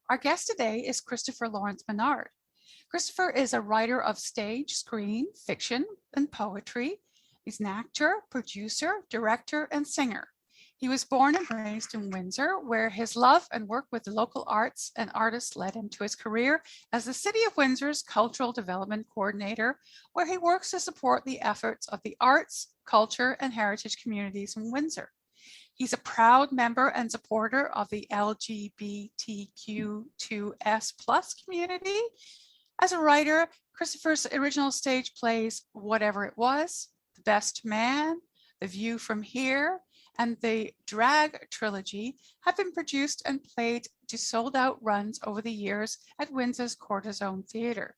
Our guest today is Christopher Lawrence Menard. Christopher is a writer of stage, screen, fiction, and poetry. He's an actor, producer, director, and singer. He was born and raised in Windsor, where his love and work with the local arts and artists led him to his career as the City of Windsor's Cultural Development Coordinator, where he works to support the efforts of the arts, culture, and heritage communities in Windsor. He's a proud member and supporter of the LGBTQ2S+ community. As a writer, Christopher's original stage plays Whatever It Was, The Best Man, The View from Here, and the DRAG Trilogy have been produced and played to sold-out runs over the years at Windsor's KordaZone Theatre.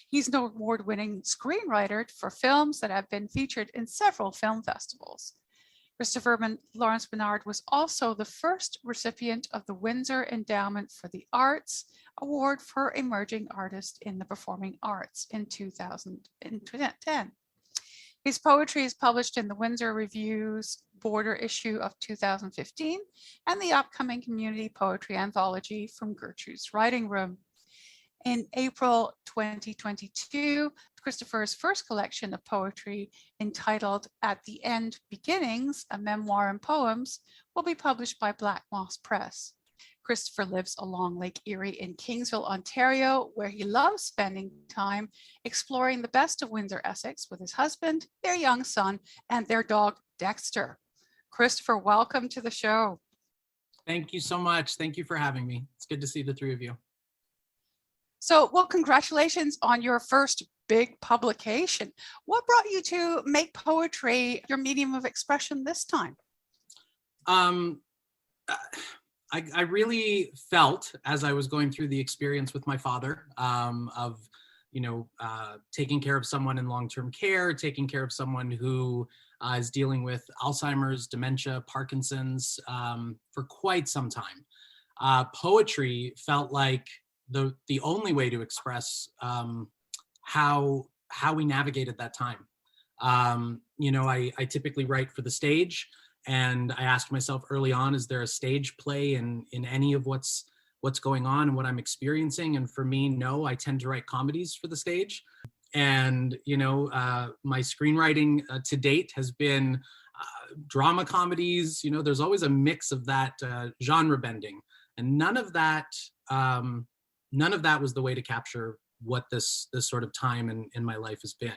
He's an award-winning screenwriter for films that have been featured in several film festivals. Christopher Lawrence Menard was also the first recipient of the Windsor Endowment for the Arts Award for Emerging Artist in the Performing Arts in 2010. His poetry is published in the Windsor Review's Border issue of 2015 and the upcoming community poetry anthology From Gertrude's Writing Room. In April 2022, Christopher's first collection of poetry, entitled At the End Beginnings, a memoir and poems, will be published by Black Moss Press. Christopher lives along Lake Erie in Kingsville, Ontario, where he loves spending time exploring the best of Windsor, Essex with his husband, their young son, and their dog, Dexter. Christopher, welcome to the show. Thank you so much. Thank you for having me. It's good to see the three of you. So, well, congratulations on your first big publication. What brought you to make poetry your medium of expression this time? I really felt, as I was going through the experience with my father, of taking care of someone in long-term care, taking care of someone who is dealing with Alzheimer's, dementia, Parkinson's for quite some time. Poetry felt like the only way to express how we navigated that time. I typically write for the stage, and I asked myself early on, is there a stage play in any of what's going on and what I'm experiencing? And for me, no, I tend to write comedies for the stage. And, my screenwriting to date has been drama comedies. There's always a mix of that genre bending, and none of that was the way to capture what this sort of time in my life has been.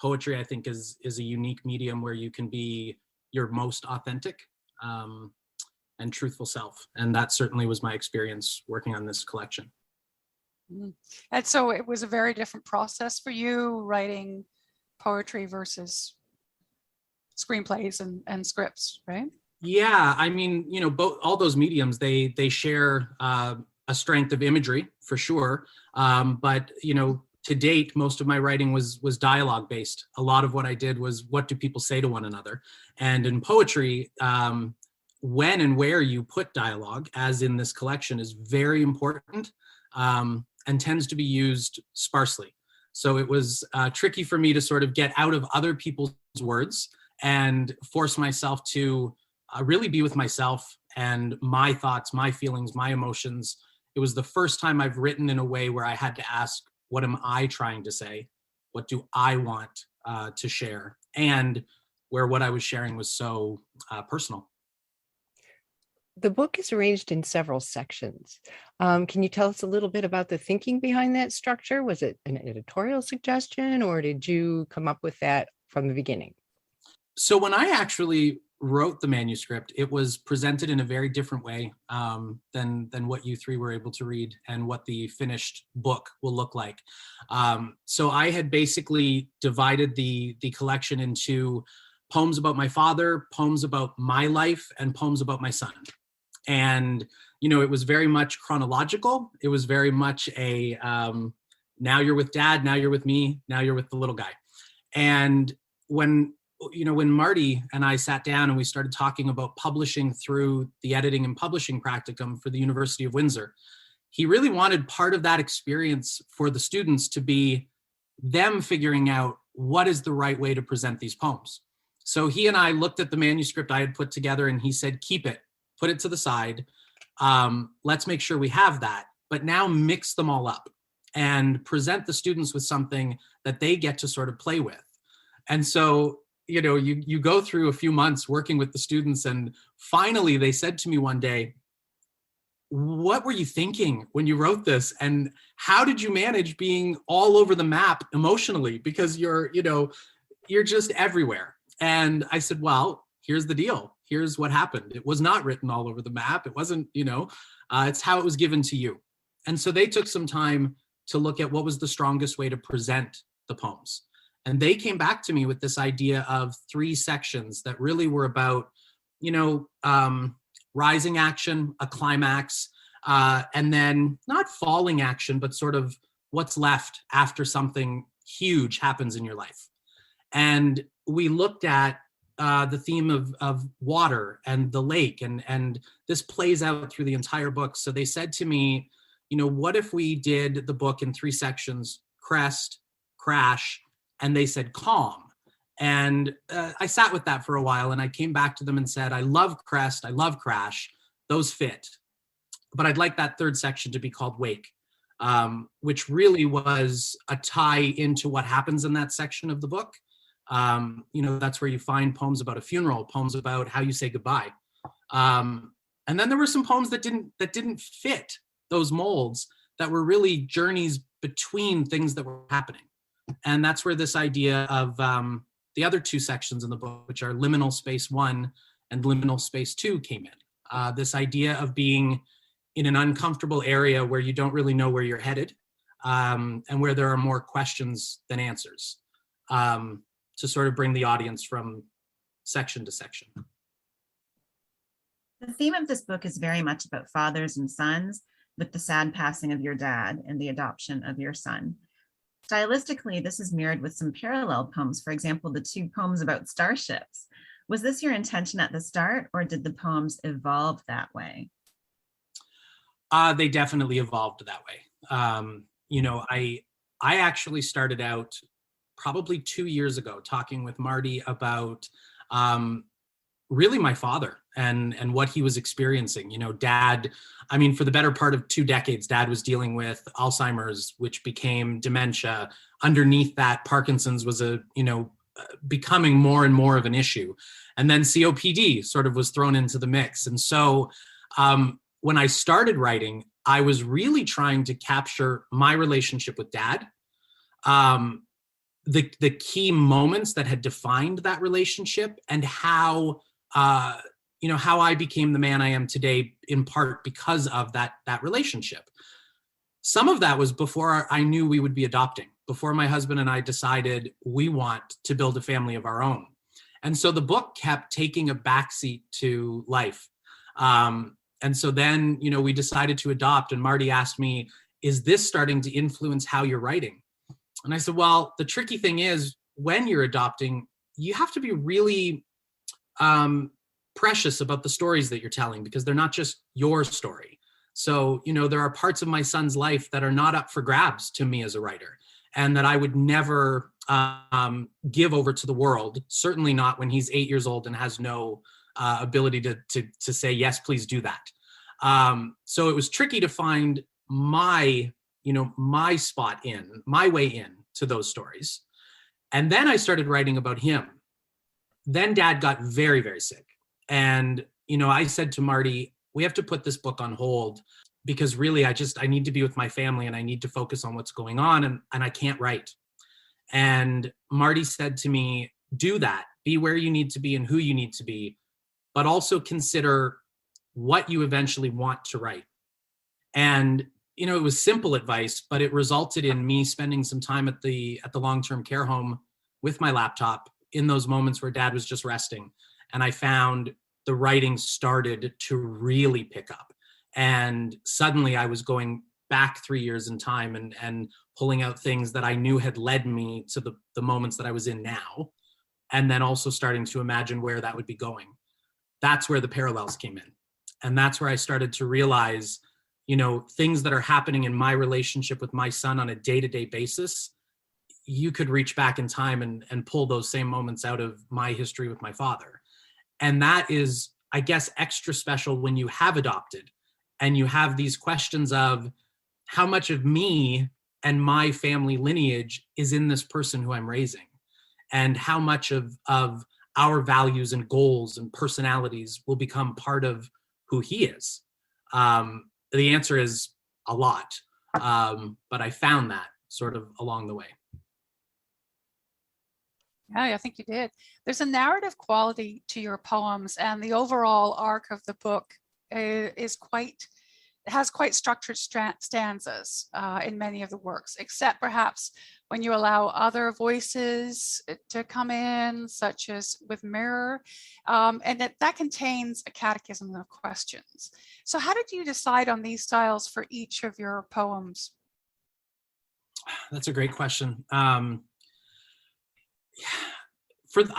Poetry, I think, is a unique medium where you can be your most authentic and truthful self. And that certainly was my experience working on this collection. And so it was a very different process for you writing poetry versus screenplays and scripts, right? Yeah, I mean, both all those mediums, they share a strength of imagery for sure. But to date, most of my writing was dialogue based. A lot of what I did was, what do people say to one another? And in poetry, when and where you put dialogue, as in this collection, is very important and tends to be used sparsely. So it was tricky for me to sort of get out of other people's words and force myself to really be with myself and my thoughts, my feelings, my emotions. It was the first time I've written in a way where I had to ask, what am I trying to say? What do I want to share? And where what I was sharing was so personal. The book is arranged in several sections. Can you tell us a little bit about the thinking behind that structure? Was it an editorial suggestion, or did you come up with that from the beginning? So when I actually wrote the manuscript, it was presented in a very different way than what you three were able to read and what the finished book will look like. So I had basically divided the collection into poems about my father, poems about my life, and poems about my son. And, it was very much chronological. It was very much a, now you're with dad, now you're with me, now you're with the little guy. And when Marty and I sat down and we started talking about publishing through the editing and publishing practicum for the University of Windsor, he really wanted part of that experience for the students to be them figuring out what is the right way to present these poems. So he and I looked at the manuscript I had put together, and he said, keep it, put it to the side. Let's make sure we have that, but now mix them all up and present the students with something that they get to sort of play with. And so, you go through a few months working with the students, and finally they said to me one day, what were you thinking when you wrote this? And how did you manage being all over the map emotionally? Because you're just everywhere. And I said, well, here's the deal. Here's what happened. It was not written all over the map. It wasn't, it's how it was given to you. And so they took some time to look at what was the strongest way to present the poems. And they came back to me with this idea of 3 sections that really were about, rising action, a climax, and then not falling action, but sort of what's left after something huge happens in your life. And we looked at the theme of water and the lake, and this plays out through the entire book. So they said to me, what if we did the book in 3 sections: crest, crash, and they said calm. And I sat with that for a while, and I came back to them and said, I love crest, I love crash, those fit. But I'd like that 3rd section to be called wake, which really was a tie into what happens in that section of the book. That's where you find poems about a funeral, poems about how you say goodbye. And then there were some poems that didn't fit those molds, that were really journeys between things that were happening. And that's where this idea of the other 2 sections in the book, which are liminal space 1 and liminal space 2, came in. This idea of being in an uncomfortable area where you don't really know where you're headed, and where there are more questions than answers, to sort of bring the audience from section to section. The theme of this book is very much about fathers and sons, with the sad passing of your dad and the adoption of your son. Stylistically, this is mirrored with some parallel poems, for example, the 2 poems about starships. Was this your intention at the start, or did the poems evolve that way? They definitely evolved that way. I actually started out probably 2 years ago talking with Marty about really my father and what he was experiencing. Dad, for the better part of 2 decades, Dad was dealing with Alzheimer's, which became dementia. Underneath that, Parkinson's was becoming more and more of an issue. And then COPD sort of was thrown into the mix. And so when I started writing, I was really trying to capture my relationship with Dad, the key moments that had defined that relationship, and how I became the man I am today, in part because of that relationship. Some of that was before I knew we would be adopting, before my husband and I decided we want to build a family of our own. And so the book kept taking a backseat to life. And so then, we decided to adopt, and Marty asked me, is this starting to influence how you're writing? And I said, well, the tricky thing is, when you're adopting, you have to be really precious about the stories that you're telling, because they're not just your story. So, there are parts of my son's life that are not up for grabs to me as a writer, and that I would never give over to the world, certainly not when he's 8 years old and has no ability to say, yes, please do that. So it was tricky to find my spot in, my way in to those stories. And then I started writing about him. Then Dad got very, very sick. And, I said to Marty, we have to put this book on hold, because really I need to be with my family, and I need to focus on what's going on, and I can't write. And Marty said to me, do that, be where you need to be and who you need to be, but also consider what you eventually want to write. And, it was simple advice, but it resulted in me spending some time at the long-term care home with my laptop in those moments where Dad was just resting. And I found the writing started to really pick up. And suddenly I was going back 3 years in time and pulling out things that I knew had led me to the moments that I was in now. And then also starting to imagine where that would be going. That's where the parallels came in. And that's where I started to realize, things that are happening in my relationship with my son on a day-to-day basis, you could reach back in time and pull those same moments out of my history with my father. And that is, I guess, extra special when you have adopted and you have these questions of how much of me and my family lineage is in this person who I'm raising, and how much of our values and goals and personalities will become part of who he is. The answer is a lot, but I found that sort of along the way. Yeah, I think you did. There's a narrative quality to your poems, and the overall arc of the book has quite structured stanzas in many of the works, except perhaps when you allow other voices to come in, such as with Mirror, and that contains a catechism of questions. So how did you decide on these styles for each of your poems? That's a great question. I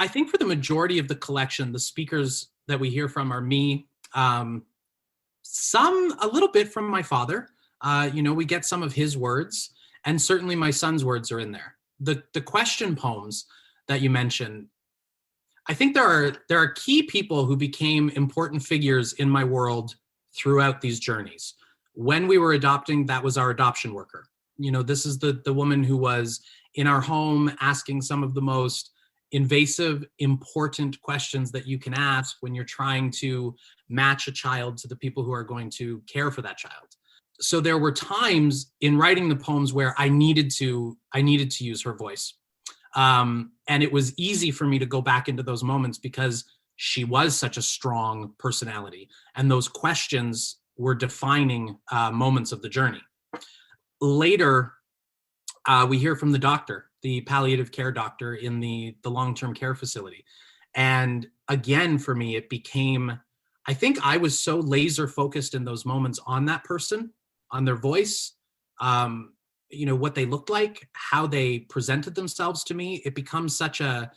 think for the majority of the collection, the speakers that we hear from are me, some a little bit from my father. We get some of his words, and certainly my son's words are in there. The question poems that you mentioned, I think there are key people who became important figures in my world throughout these journeys. When we were adopting, that was our adoption worker. This is the woman who was in our home asking some of the most invasive, important questions that you can ask when you're trying to match a child to the people who are going to care for that child. So there were times in writing the poems where I needed to use her voice. And it was easy for me to go back into those moments because she was such a strong personality. And those questions were defining moments of the journey. Later, we hear from the doctor, the palliative care doctor in the long-term care facility. And again, for me, it became, I think I was so laser focused in those moments on that person, on their voice, what they looked like, how they presented themselves to me. It becomes such a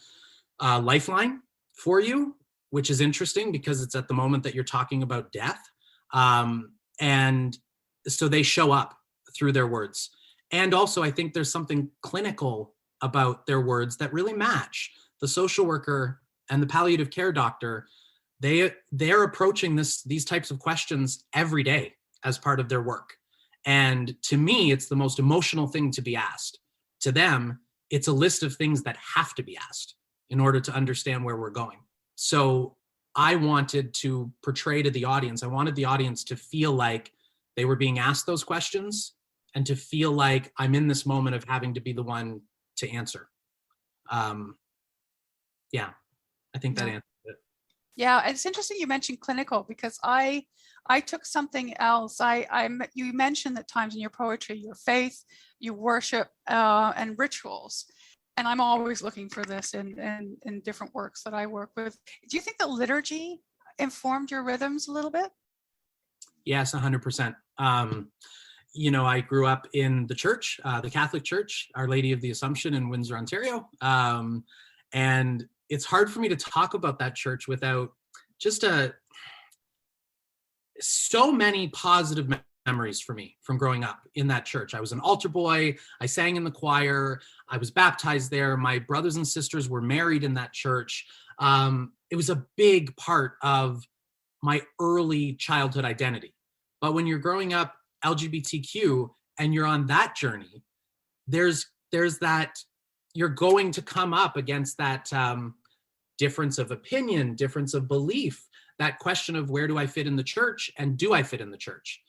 lifeline for you, which is interesting because it's at the moment that you're talking about death. And so they show up through their words. And also, I think there's something clinical about their words that really match. The social worker and the palliative care doctor, they're approaching these types of questions every day as part of their work. And to me, it's the most emotional thing to be asked. To them, it's a list of things that have to be asked in order to understand where we're going. So I wanted to portray to the audience, I wanted the audience to feel like they were being asked those questions and to feel like I'm in this moment of having to be the one to answer. I think that answers it. Yeah, it's interesting you mentioned clinical because I took something else. You mentioned at times in your poetry, your faith, your worship, and rituals. And I'm always looking for this in different works that I work with. Do you think the liturgy informed your rhythms a little bit? Yes, 100%. I grew up in the church, the Catholic Church, Our Lady of the Assumption in Windsor, Ontario. And it's hard for me to talk about that church without just so many positive memories for me from growing up in that church. I was an altar boy. I sang in the choir. I was baptized there. My brothers and sisters were married in that church. It was a big part of my early childhood identity. But when you're growing up LGBTQ and you're on that journey, there's that, you're going to come up against that difference of opinion, difference of belief, that question of where do I fit in the church and do I fit in the church?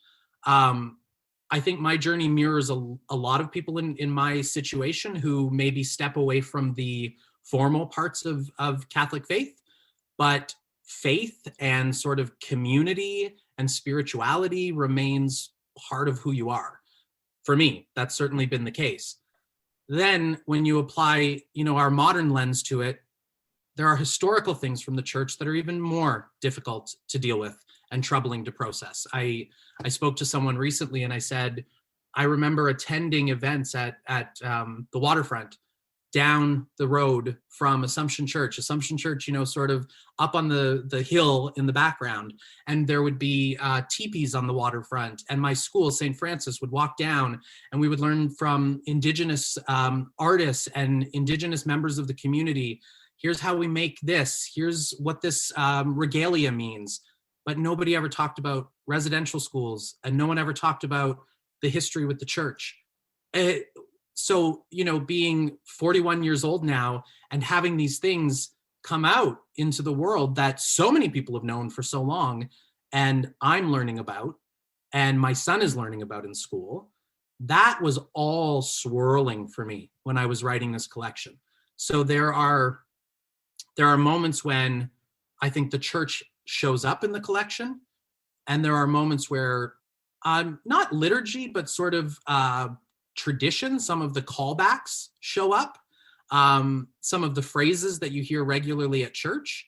I think my journey mirrors a lot of people in my situation who maybe step away from the formal parts of Catholic faith, but faith and sort of community and spirituality remains part of who you are. For me, that's certainly been the case. Then when you apply, our modern lens to it, there are historical things from the church that are even more difficult to deal with and troubling to process. I spoke to someone recently and I said, I remember attending events at the waterfront down the road from Assumption Church, sort of up on the hill in the background. And there would be teepees on the waterfront. And my school, St. Francis, would walk down and we would learn from Indigenous artists and Indigenous members of the community. Here's how we make this. Here's what this regalia means. but nobody ever talked about residential schools, and no one ever talked about the history with the church. So, being 41 years old now and having these things come out into the world that so many people have known for so long, and I'm learning about, and my son is learning about in school, that was all swirling for me when I was writing this collection. So there are moments when I think the church shows up in the collection, and there are moments where not liturgy, but sort of tradition, some of the callbacks show up, some of the phrases that you hear regularly at church.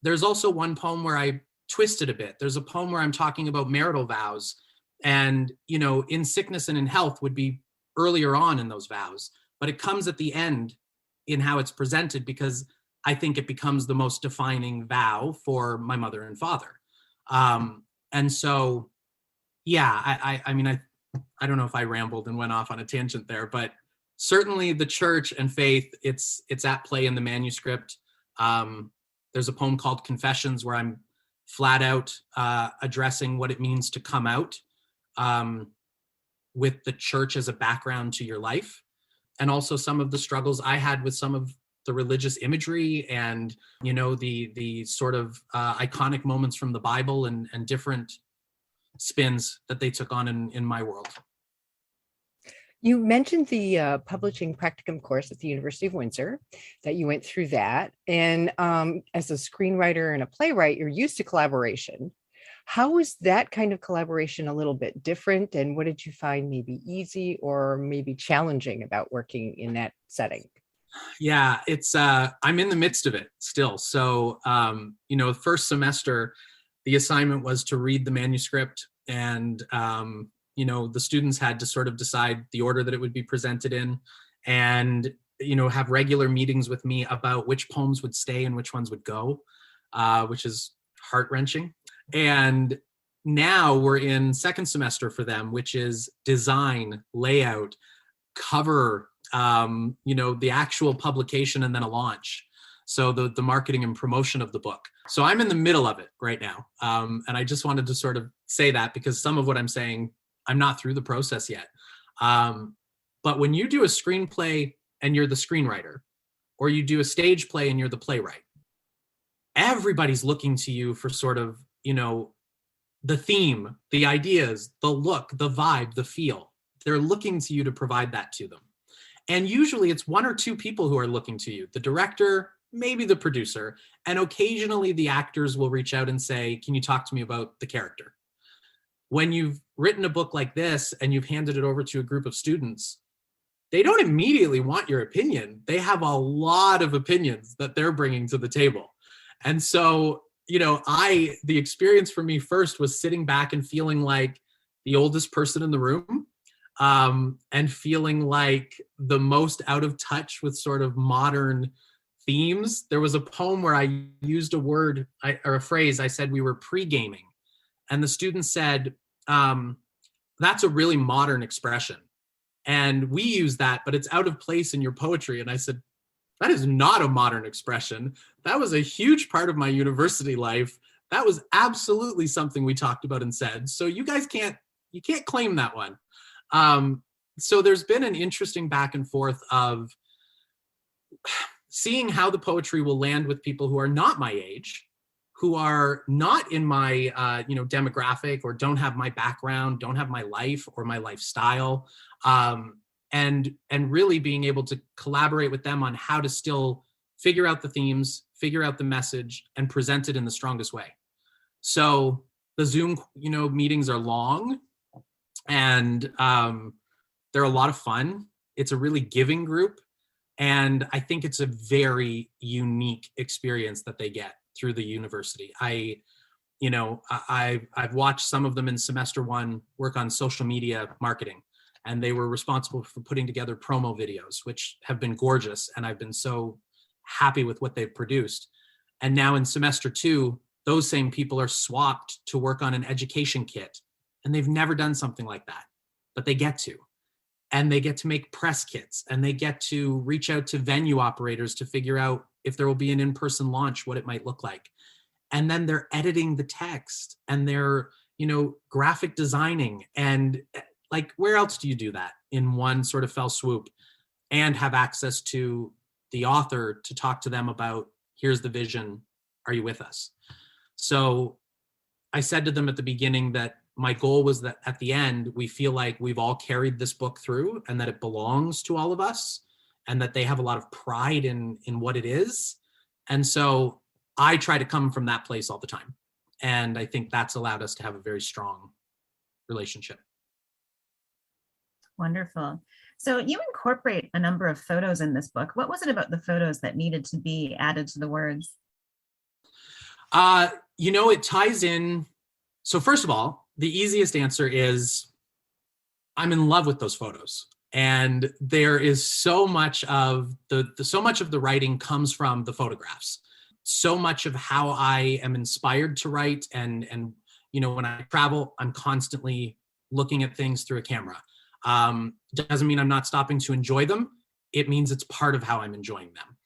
There's also one poem where I twisted a bit. There's a poem where I'm talking about marital vows, and in sickness and in health would be earlier on in those vows, but it comes at the end in how it's presented, because I think it becomes the most defining vow for my mother and father. And so, yeah, I mean, I don't know if I rambled and went off on a tangent there, but certainly the church and faith, it's at play in the manuscript. There's a poem called Confessions where I'm flat out addressing what it means to come out with the church as a background to your life, and also some of the struggles I had with some of the religious imagery and the sort of iconic moments from the Bible and different spins that they took on in my world. You mentioned the publishing practicum course at the University of Windsor, that you went through that. And as a screenwriter and a playwright, you're used to collaboration. How was that kind of collaboration a little bit different? And what did you find maybe easy or maybe challenging about working in that setting? Yeah, it's I'm in the midst of it still. So, first semester, the assignment was to read the manuscript, and the students had to sort of decide the order that it would be presented in, and have regular meetings with me about which poems would stay and which ones would go, which is heart-wrenching. And now we're in second semester for them, which is design, layout, cover, the actual publication, and then a launch. So the marketing and promotion of the book. So I'm in the middle of it right now. And I just wanted to sort of say that, because some of what I'm saying, I'm not through the process yet. But when you do a screenplay and you're the screenwriter, or you do a stage play and you're the playwright, everybody's looking to you for sort of, the theme, the ideas, the look, the vibe, the feel. They're looking to you to provide that to them. And usually it's one or two people who are looking to you, the director, maybe the producer, and occasionally the actors will reach out and say, can you talk to me about the character? When you've written a book like this and you've handed it over to a group of students, they don't immediately want your opinion. They have a lot of opinions that they're bringing to the table. And so, the experience for me first was sitting back and feeling like the oldest person in the room, and feeling like the most out of touch with sort of modern themes. There was a poem where I used a word or a phrase. I said we were pre-gaming, and the students said, that's a really modern expression. And we use that, but it's out of place in your poetry. And I said, that is not a modern expression. That was a huge part of my university life. That was absolutely something we talked about and said. So you guys can't claim that one. So there's been an interesting back and forth of seeing how the poetry will land with people who are not my age, who are not in my demographic, or don't have my background, don't have my life or my lifestyle, and really being able to collaborate with them on how to still figure out the themes, figure out the message, and present it in the strongest way. So the Zoom meetings are long, and they're a lot of fun. It's a really giving group, and I think it's a very unique experience that they get through the university. I've watched some of them in semester one work on social media marketing, and they were responsible for putting together promo videos, which have been gorgeous, and I've been so happy with what they've produced. And now in semester two, those same people are swapped to work on an education kit, and they've never done something like that, but they get to. And they get to make press kits, and they get to reach out to venue operators to figure out if there will be an in-person launch, what it might look like. and then they're editing the text, and they're, graphic designing, and like, where else do you do that in one sort of fell swoop and have access to the author to talk to them about, here's the vision, are you with us? So I said to them at the beginning that my goal was that at the end, we feel like we've all carried this book through and that it belongs to all of us and that they have a lot of pride in what it is. And so I try to come from that place all the time. And I think that's allowed us to have a very strong relationship. Wonderful. So you incorporate a number of photos in this book. What was it about the photos that needed to be added to the words? It ties in. So first of all, the easiest answer is I'm in love with those photos. And there is so much of the writing comes from the photographs. So much of how I am inspired to write, and when I travel, I'm constantly looking at things through a camera. Doesn't mean I'm not stopping to enjoy them. It means it's part of how I'm enjoying them.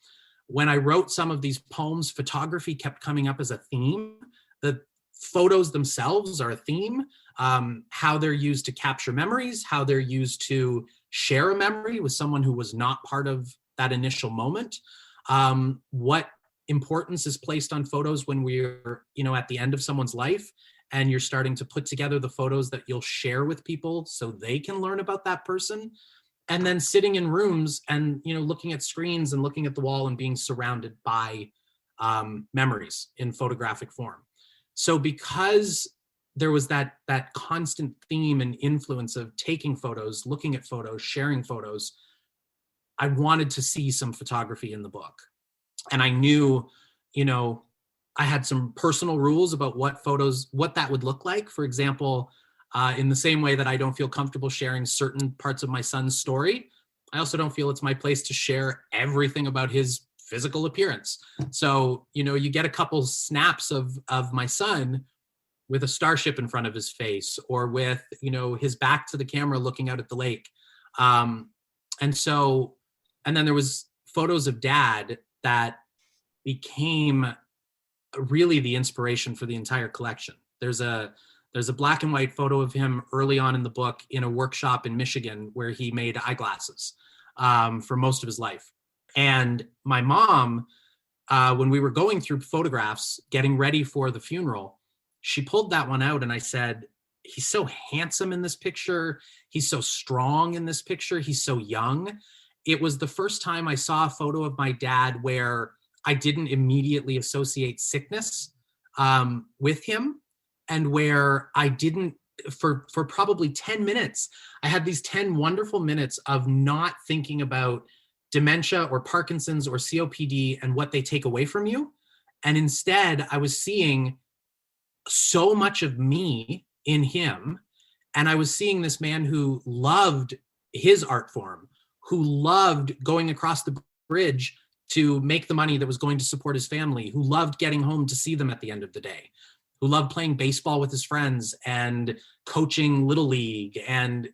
When I wrote some of these poems, photography kept coming up as a theme. The photos themselves are a theme. How they're used to capture memories, how they're used to share a memory with someone who was not part of that initial moment. What importance is placed on photos when we're, at the end of someone's life, and you're starting to put together the photos that you'll share with people so they can learn about that person. And then sitting in rooms and, looking at screens and looking at the wall and being surrounded by memories in photographic form. So because there was that constant theme and influence of taking photos, looking at photos, sharing photos, I wanted to see some photography in the book. And I knew, I had some personal rules about what that would look like. For example, in the same way that I don't feel comfortable sharing certain parts of my son's story, I also don't feel it's my place to share everything about his physical appearance. So, you get a couple snaps of my son with a starship in front of his face, or with, his back to the camera looking out at the lake. And then there was photos of Dad that became really the inspiration for the entire collection. There's a black and white photo of him early on in the book in a workshop in Michigan where he made eyeglasses for most of his life. And my mom, when we were going through photographs, getting ready for the funeral, she pulled that one out, and I said, he's so handsome in this picture. He's so strong in this picture. He's so young. It was the first time I saw a photo of my dad where I didn't immediately associate sickness with him, and where I didn't, for probably 10 minutes, I had these 10 wonderful minutes of not thinking about dementia or Parkinson's or COPD and what they take away from you. And instead, I was seeing so much of me in him. And I was seeing this man who loved his art form, who loved going across the bridge to make the money that was going to support his family, who loved getting home to see them at the end of the day, who loved playing baseball with his friends and coaching Little League, and,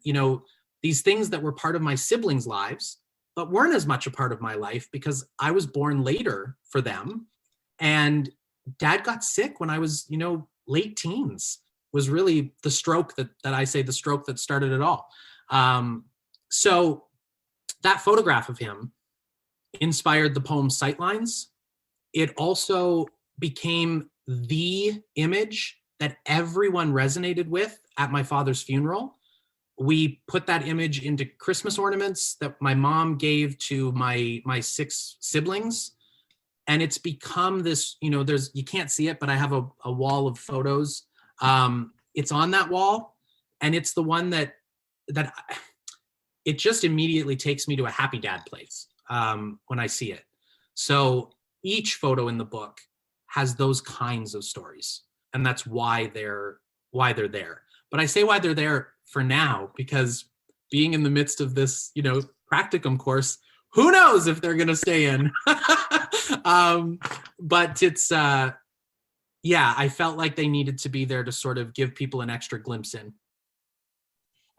these things that were part of my siblings' lives, but weren't as much a part of my life because I was born later for them. And Dad got sick when I was, late teens, was really the stroke that I say the stroke that started it all. So that photograph of him inspired the poem Sightlines. It also became the image that everyone resonated with at my father's funeral. We put that image into Christmas ornaments that my mom gave to my 6 siblings. And it's become this, you can't see it, but I have a wall of photos. It's on that wall, and it's the one that it just immediately takes me to a happy dad place when I see it. So each photo in the book has those kinds of stories, and that's why they're there. But I say why they're there for now, because being in the midst of this, practicum course, who knows if they're going to stay in. But it's, I felt like they needed to be there to sort of give people an extra glimpse in.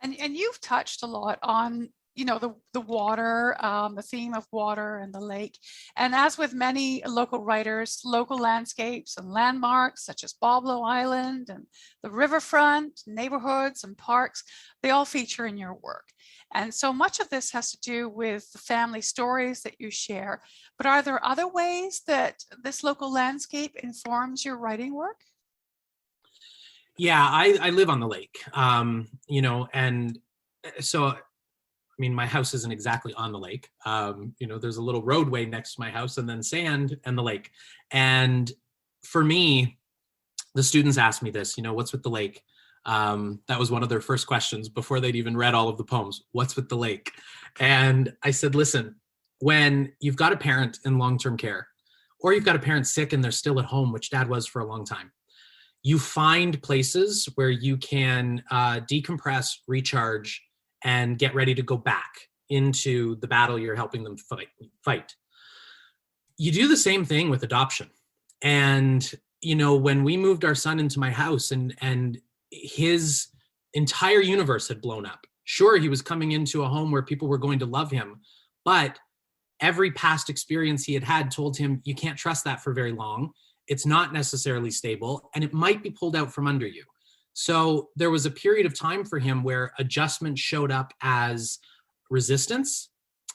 And you've touched a lot on, the water, the theme of water and the lake. And as with many local writers, local landscapes and landmarks such as Boblo Island and the riverfront, neighborhoods and parks, they all feature in your work. And so much of this has to do with the family stories that you share. But are there other ways that this local landscape informs your writing work? Yeah, I live on the lake, and so, my house isn't exactly on the lake. There's a little roadway next to my house and then sand and the lake. And for me, the students asked me this, what's with the lake? That was one of their first questions before they'd even read all of the poems. What's with the lake? And I said, listen, when you've got a parent in long-term care, or you've got a parent sick and they're still at home, which Dad was for a long time, you find places where you can decompress, recharge, and get ready to go back into the battle you're helping them fight. You do the same thing with adoption. And, when we moved our son into my house and his entire universe had blown up. Sure, he was coming into a home where people were going to love him, but every past experience he had had told him, you can't trust that for very long. It's not necessarily stable, and it might be pulled out from under you. So there was a period of time for him where adjustment showed up as resistance,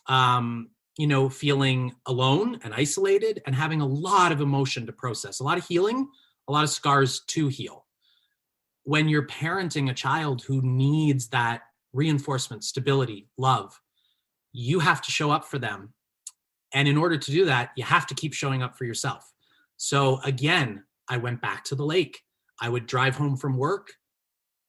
feeling alone and isolated and having a lot of emotion to process, a lot of healing, a lot of scars to heal. When you're parenting a child who needs that reinforcement, stability, love, you have to show up for them. And in order to do that, you have to keep showing up for yourself. So again, I went back to the lake. I would drive home from work.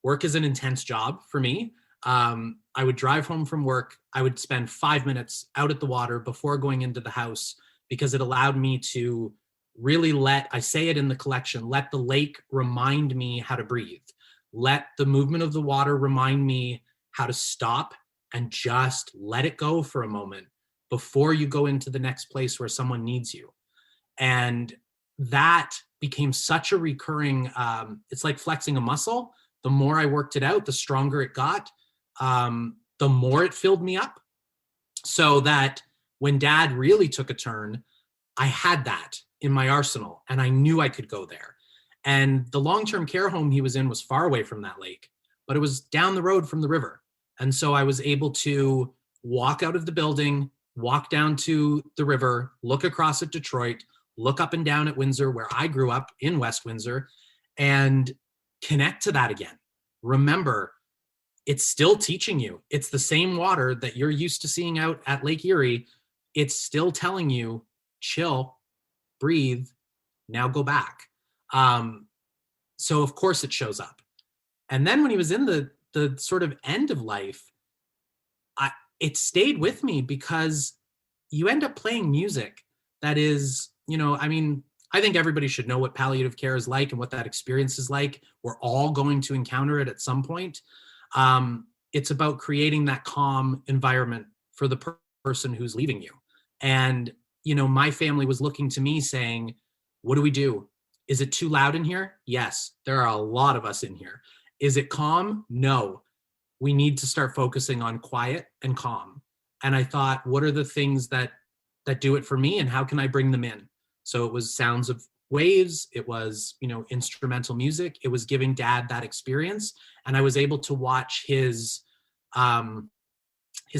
Work is an intense job for me. I would drive home from work. I would spend 5 minutes out at the water before going into the house because it allowed me to really I say it in the collection, let the lake remind me how to breathe. Let the movement of the water remind me how to stop and just let it go for a moment before you go into the next place where someone needs you. And that became such a recurring, it's like flexing a muscle. The more I worked it out, the stronger it got, the more it filled me up. So that when Dad really took a turn, I had that in my arsenal and I knew I could go there. And the long-term care home he was in was far away from that lake, but it was down the road from the river. And so I was able to walk out of the building, walk down to the river, look across at Detroit, look up and down at Windsor, where I grew up in West Windsor, and connect to that again. Remember, it's still teaching you. It's the same water that you're used to seeing out at Lake Erie. It's still telling you, chill, breathe, now go back. So of course it shows up. And then when he was in the sort of end of life, it stayed with me because you end up playing music that is, I think everybody should know what palliative care is like and what that experience is like. We're all going to encounter it at some point. It's about creating that calm environment for the person who's leaving you. And, my family was looking to me saying, what do we do? Is it too loud in here? Yes, there are a lot of us in here. Is it calm? No. We need to start focusing on quiet and calm. And I thought, what are the things that do it for me and how can I bring them in? So it was sounds of waves. It was, instrumental music. It was giving Dad that experience. And I was able to watch his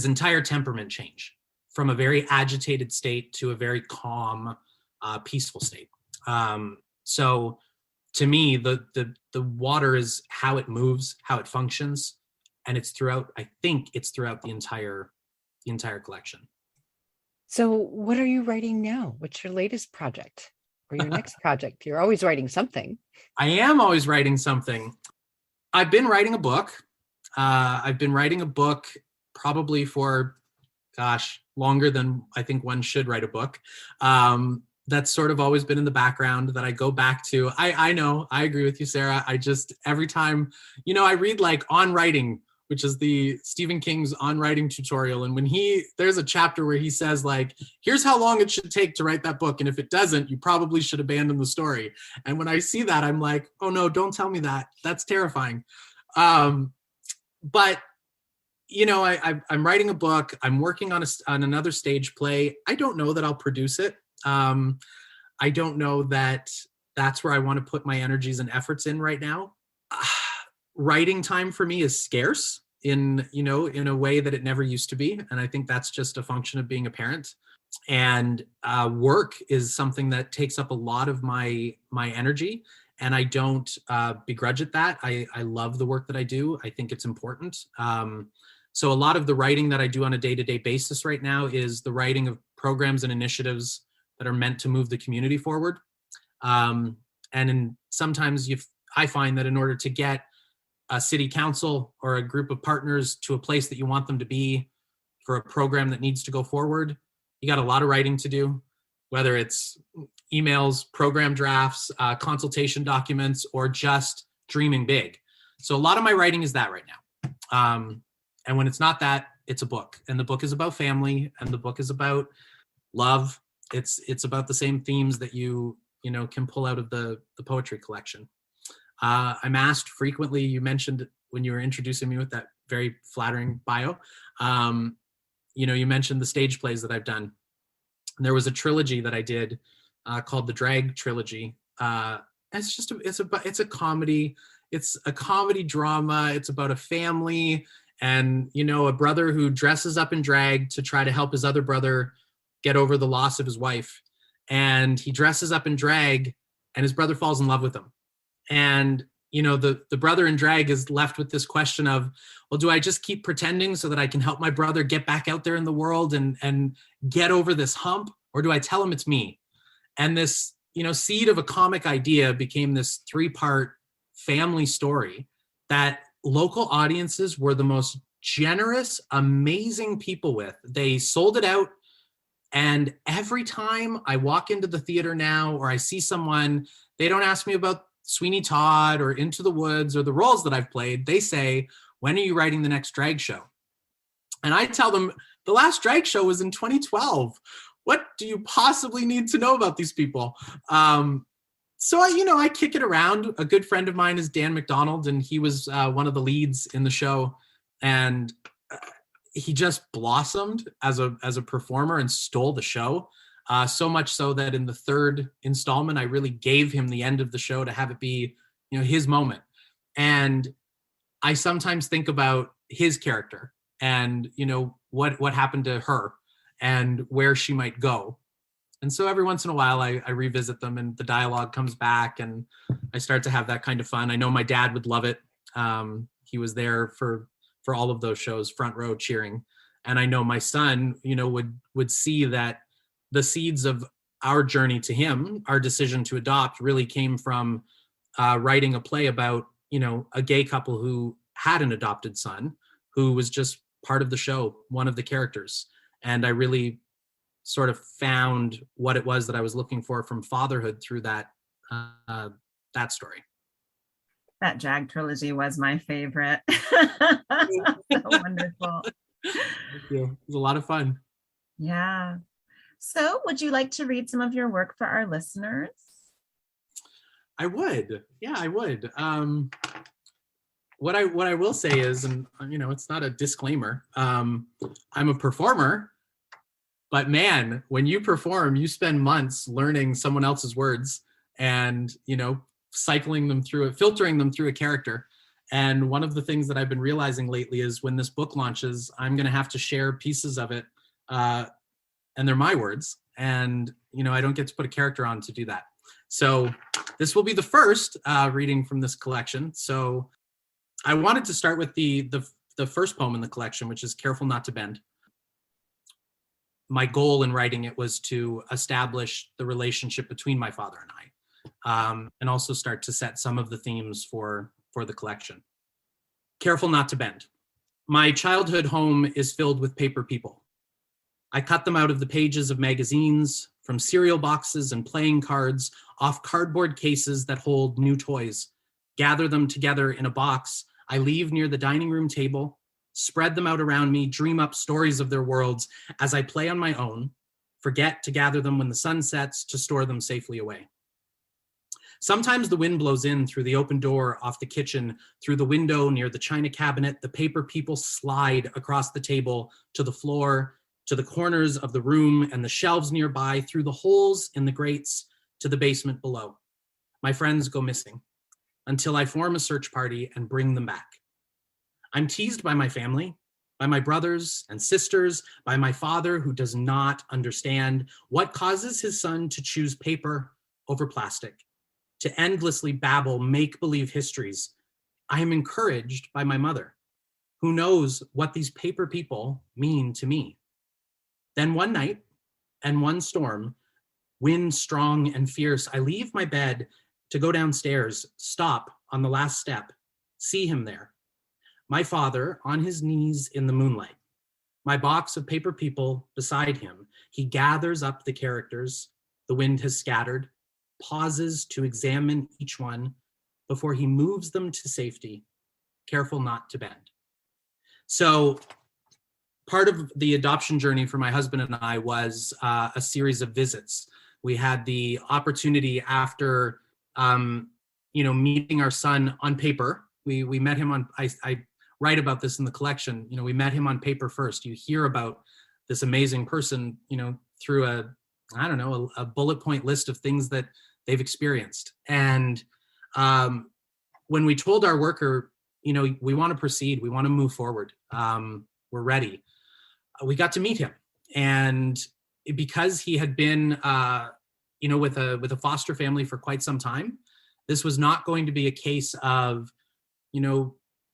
entire temperament change from a very agitated state to a very calm, peaceful state. So to me, the water is how it moves, how it functions. And I think it's throughout the entire collection. So what are you writing now? What's your latest project or your next project? You're always writing something. I am always writing something. I've been writing a book. I've been writing a book probably for, longer than I think one should write a book. That's sort of always been in the background that I go back to. I know, I agree with you, Sarah. Every time, I read like On Writing, which is the Stephen King's On Writing tutorial. And when there's a chapter where he says like, here's how long it should take to write that book. And if it doesn't, you probably should abandon the story. And when I see that, I'm like, oh no, don't tell me that. That's terrifying. But, I'm writing a book. I'm working on another stage play. I don't know that I'll produce it. I don't know that that's where I want to put my energies and efforts in right now. Writing time for me is scarce in a way that it never used to be. And I think that's just a function of being a parent. And work is something that takes up a lot of my energy. And I don't begrudge at that. I love the work that I do. I think it's important. So a lot of the writing that I do on a day-to-day basis right now is the writing of programs and initiatives that are meant to move the community forward. Sometimes I find that in order to get a city council or a group of partners to a place that you want them to be for a program that needs to go forward, you got a lot of writing to do, whether it's emails, program drafts, consultation documents, or just dreaming big. So a lot of my writing is that right now. And when it's not that, it's a book. And the book is about family, and the book is about love. It's about the same themes that you can pull out of the poetry collection. I'm asked frequently, you mentioned when you were introducing me with that very flattering bio, you mentioned the stage plays that I've done. And there was a trilogy that I did called the DRAG Trilogy. It's a comedy. It's a comedy drama. It's about a family and, a brother who dresses up in drag to try to help his other brother get over the loss of his wife. And he dresses up in drag and his brother falls in love with him. And, the brother in drag is left with this question of, well, do I just keep pretending so that I can help my brother get back out there in the world and get over this hump? Or do I tell him it's me? And this, seed of a comic idea became this 3-part family story that local audiences were the most generous, amazing people with. They sold it out. And every time I walk into the theater now, or I see someone, they don't ask me about Sweeney Todd or Into the Woods or the roles that I've played. They say, when are you writing the next drag show? And I tell them, the last drag show was in 2012. What do you possibly need to know about these people? So I kick it around. A good friend of mine is Dan McDonald, and he was one of the leads in the show. And he just blossomed as a performer and stole the show. So much so that in the 3rd installment, I really gave him the end of the show to have it be, his moment. And I sometimes think about his character and, what happened to her and where she might go. And so every once in a while, I revisit them and the dialogue comes back and I start to have that kind of fun. I know my dad would love it. He was there for all of those shows, front row cheering. And I know my son, would see that the seeds of our journey to him, our decision to adopt, really came from writing a play about, a gay couple who had an adopted son who was just part of the show, one of the characters. And I really sort of found what it was that I was looking for from fatherhood through that story. That DRAG trilogy was my favorite. So wonderful. Thank you. It was a lot of fun. Yeah. So would you like to read some of your work for our listeners? I would. Yeah, I would. What I will say is, and it's not a disclaimer, I'm a performer, but man, when you perform, you spend months learning someone else's words and, cycling them through it, filtering them through a character. And one of the things that I've been realizing lately is when this book launches, I'm going to have to share pieces of it. And they're my words. And, I don't get to put a character on to do that. So this will be the first reading from this collection. So I wanted to start with the first poem in the collection, which is Careful Not to Bend. My goal in writing it was to establish the relationship between my father and I, and also start to set some of the themes for the collection. Careful not to bend. My childhood home is filled with paper people. I cut them out of the pages of magazines, from cereal boxes and playing cards, off cardboard cases that hold new toys, gather them together in a box. I leave near the dining room table, spread them out around me, dream up stories of their worlds as I play on my own, forget to gather them when the sun sets, to store them safely away. Sometimes the wind blows in through the open door off the kitchen, through the window near the china cabinet. The paper people slide across the table to the floor, to the corners of the room and the shelves nearby, through the holes in the grates to the basement below. My friends go missing until I form a search party and bring them back. I'm teased by my family, by my brothers and sisters, by my father who does not understand what causes his son to choose paper over plastic, to endlessly babble make-believe histories. I am encouraged by my mother, who knows what these paper people mean to me. Then one night and one storm, wind strong and fierce, I leave my bed to go downstairs, stop on the last step, see him there. My father on his knees in the moonlight, my box of paper people beside him. He gathers up the characters the wind has scattered, pauses to examine each one before he moves them to safety, careful not to bend. So part of the adoption journey for my husband and I was a series of visits. We had the opportunity after, meeting our son on paper. We met him on, I write about this in the collection. We met him on paper first. You hear about this amazing person, through a bullet point list of things that they've experienced. And when we told our worker, we want to proceed, we want to move forward, we're ready, we got to meet him. And because he had been, with a foster family for quite some time, this was not going to be a case of,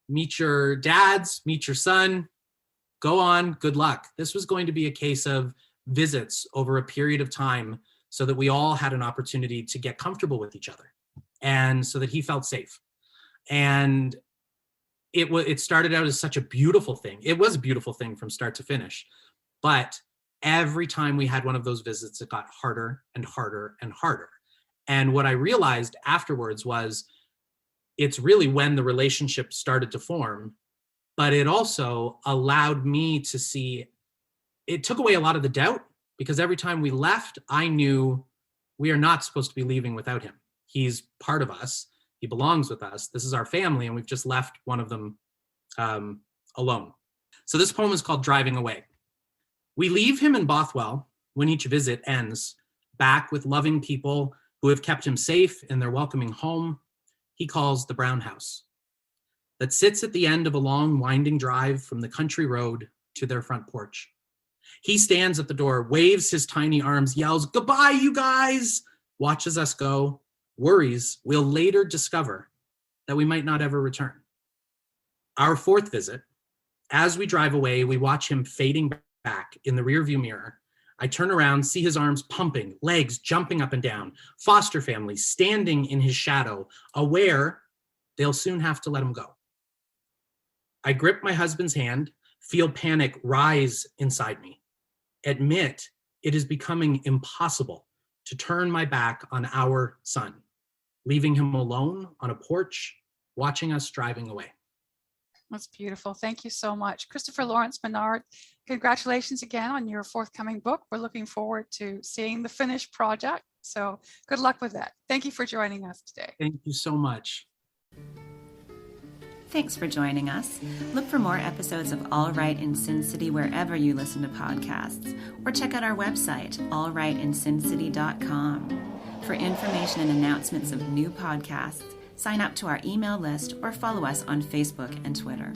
meet your dads, meet your son, go on, good luck. This was going to be a case of visits over a period of time so that we all had an opportunity to get comfortable with each other and so that he felt safe. And it started out as such a beautiful thing. It was a beautiful thing from start to finish. But every time we had one of those visits, it got harder and harder and harder. And what I realized afterwards was it's really when the relationship started to form, but it also allowed me to see, it took away a lot of the doubt, because every time we left, I knew we are not supposed to be leaving without him. He's part of us. He belongs with us. This is our family, and we've just left one of them alone. So this poem is called Driving Away. We leave him in Bothwell when each visit ends, back with loving people who have kept him safe in their welcoming home he calls the Brown House, that sits at the end of a long winding drive from the country road to their front porch. He stands at the door, waves his tiny arms, yells, "Goodbye, you guys," watches us go, worries we'll later discover that we might not ever return. Our fourth visit, as we drive away, we watch him fading back in the rearview mirror. I turn around, see his arms pumping, legs jumping up and down, foster family standing in his shadow, aware they'll soon have to let him go. I grip my husband's hand, feel panic rise inside me. Admit it is becoming impossible to turn my back on our son, leaving him alone on a porch, watching us driving away. That's beautiful. Thank you so much. Christopher Lawrence Menard, congratulations again on your forthcoming book. We're looking forward to seeing the finished project. So good luck with that. Thank you for joining us today. Thank you so much. Thanks for joining us. Look for more episodes of All Right in Sin City wherever you listen to podcasts, or check out our website, allrightinsincity.com. For information and announcements of new podcasts, sign up to our email list or follow us on Facebook and Twitter.